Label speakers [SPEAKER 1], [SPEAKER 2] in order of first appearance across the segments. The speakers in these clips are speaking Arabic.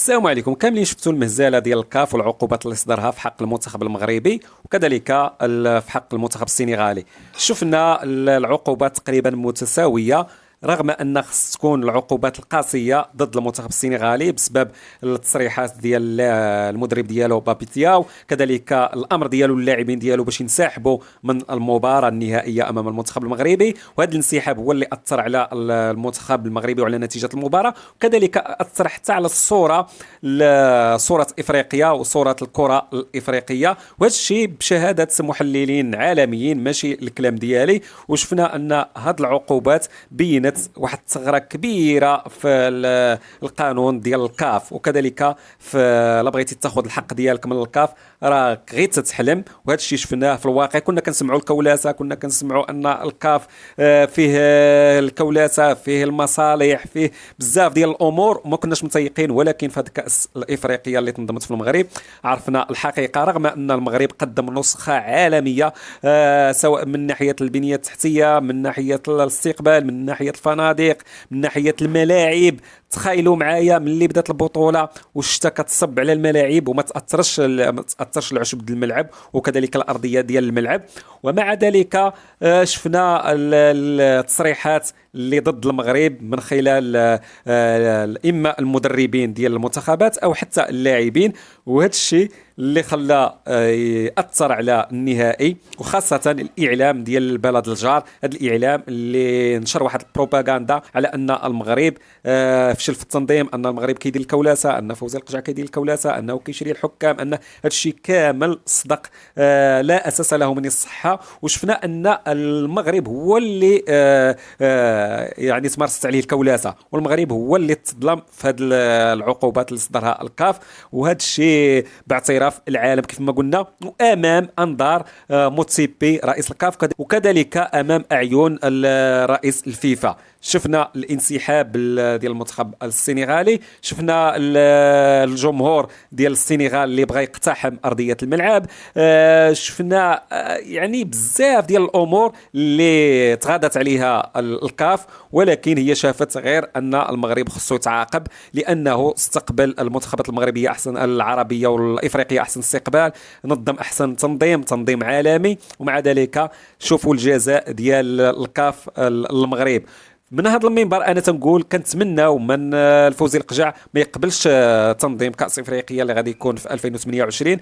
[SPEAKER 1] السلام عليكم كاملين. شفتوا المهزله ديال الكاف والعقوبات اللي صدرها في حق المنتخب المغربي وكذلك في حق المنتخب السنغالي. شفنا العقوبات تقريبا متساويه، رغم ان خص تكون العقوبات القاسيه ضد المنتخب السنغالي بسبب التصريحات ديال المدرب ديالو بابيتياو، كذلك الامر ديالو اللاعبين ديالو باش ينسحبوا من المباراه النهائيه امام المنتخب المغربي، وهذا الانسحاب هو اللي اثر على المنتخب المغربي وعلى نتيجه المباراه، وكذلك اثر حتى على صوره افريقيا وصوره الكره الافريقيه، وهذا الشيء بشهاده محللين عالميين ماشي الكلام ديالي. وشفنا ان هذه العقوبات بينت واحد الثغره كبيره في القانون ديال الكاف، وكذلك في لا بغيتي تاخذ الحق ديالك من الكاف راه غير تتحلم. وهذا الشيء شفناه في الواقع، كنا كنسمعوا الكولاسه، كنا كنسمعوا ان الكاف فيه الكولاسه، فيه المصالح، فيه بزاف ديال الامور ما كناش متيقين، ولكن في هذه الكاس الافريقيه اللي تنظمت في المغرب عرفنا الحقيقه، رغم ان المغرب قدم نسخه عالميه سواء من ناحيه البنيه التحتيه، من ناحيه الاستقبال، من ناحيه الفنادق، من ناحيه الملاعب. تخيلوا معايا ملي بدات البطوله والشتاء كتصب على الملاعب وما تاثرش العشب ديال الملعب وكذلك الارضيه ديال الملعب، ومع ذلك شفنا التصريحات اللي ضد المغرب من خلال اما المدربين ديال المنتخبات او حتى اللاعبين، وهذا الشيء اللي خلى ياثر على النهائي، وخاصه الاعلام ديال البلد الجار. هذا الاعلام اللي نشر واحد البروباغندا على ان المغرب فشل في التنظيم، ان المغرب كيدير الكولاسه، ان فوزي القجع كيدير الكولاسه، انه كيشري الحكام، ان هذا الشيء كامل صدق لا اساس له من الصحه. وشفنا ان المغرب هو اللي يعني تمارست عليه الكولاسه، والمغرب هو اللي تظلم في هذه العقوبات اللي صدرها الكاف، وهذا الشيء باعتراف العالم كيف ما قلنا، وامام انظار موتسيبي رئيس الكاف، وكذلك امام اعين رئيس الفيفا. شفنا الانسحاب ديال المنتخب السنغالي، شفنا الجمهور ديال السنغال اللي بغى يقتحم ارضيه الملعب، شفنا يعني بزاف ديال الامور اللي تغاضت عليها الكاف، ولكن هي شافت غير ان المغرب خصو يتعاقب، لانه استقبل المنتخبات المغربيه احسن، العربيه والافريقيه احسن استقبال، نظم احسن تنظيم عالمي، ومع ذلك شوفوا الجزاء ديال الكاف المغرب. من هذا المنبر انا تنقول كنتمناو من الفوزي القجع ما يقبلش تنظيم كاس افريقيا اللي غادي يكون في 2028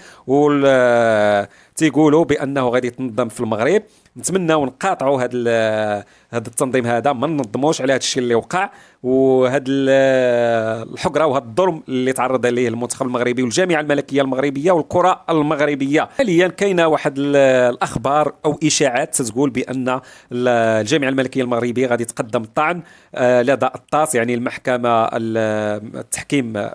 [SPEAKER 1] تيقولوا بانه غادي يتنظم في المغرب. نتمناو نقاطعوا هذا التنظيم، هذا ما ننظموش على هذا الشيء اللي وقع، وهذا الحقره وهذا الظلم اللي تعرض ليه المنتخب المغربي والجامعه الملكيه المغربيه والكره المغربيه. حاليا كاينه واحد الاخبار او اشاعات تقول بان الجامعه الملكيه المغربيه غادي تقدم طعن لدى الطاس، يعني المحكمه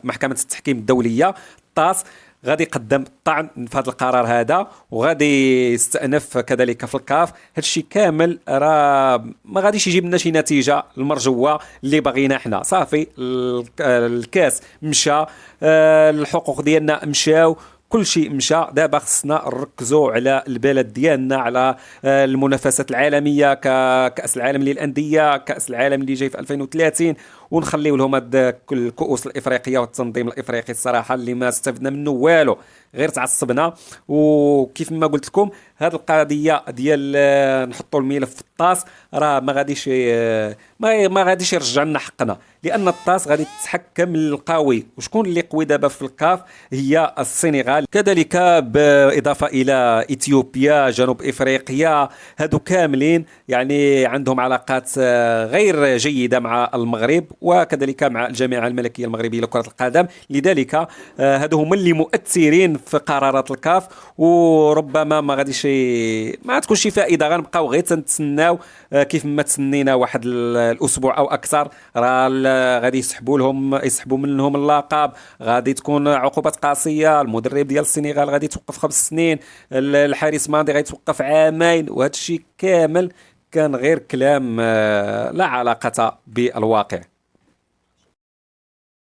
[SPEAKER 1] محكمه التحكيم الدوليه الطاس، غادي يقدم طعن في هذا القرار هذا، وغادي يستأنف كذلك في الكاف. هذا الشيء كامل راه ما غاديش يجيب لنا شي نتيجه المرجوه اللي باغينا حنا. صافي الكاس مشى، الحقوق ديالنا مشاو، كل شيء مشى. دابا خصنا نركزوا على البلد ديالنا، على المنافسات العالميه كأس العالم للأندية، كأس العالم اللي جاي في 2030، ونخليو لهم هاد الكؤوس الافريقيه والتنظيم الافريقي الصراحه اللي ما استفدنا منه والو، غير تعصبنا. وكيف ما قلت لكم هذه القضيه ديال نحطوا الملف في الطاس راه ما غاديش يرجع لنا حقنا، لان الطاس غادي تتحكم القوي، وشكون اللي قوي دابا في الكاف؟ هي السنغال، كذلك بالاضافه الى اثيوبيا، جنوب افريقيا، هادو كاملين يعني عندهم علاقات غير جيده مع المغرب وكذلك مع الجامعه الملكيه المغربيه لكره القدم. لذلك هادو هما اللي مؤثرين في قرارات الكاف، وربما ما تكون شي فائده، غنبقاو غير تنتسناو كيف ما تسنينا واحد الاسبوع او اكثر، راه غادي يسحبوا منهم اللقب، غادي تكون عقوبات قاسيه، المدرب ديال السنغال غادي يتوقف 5 سنين، الحارس ماندي غادي يتوقف عامين، وهذا الشيء كامل كان غير كلام لا علاقه بالواقع.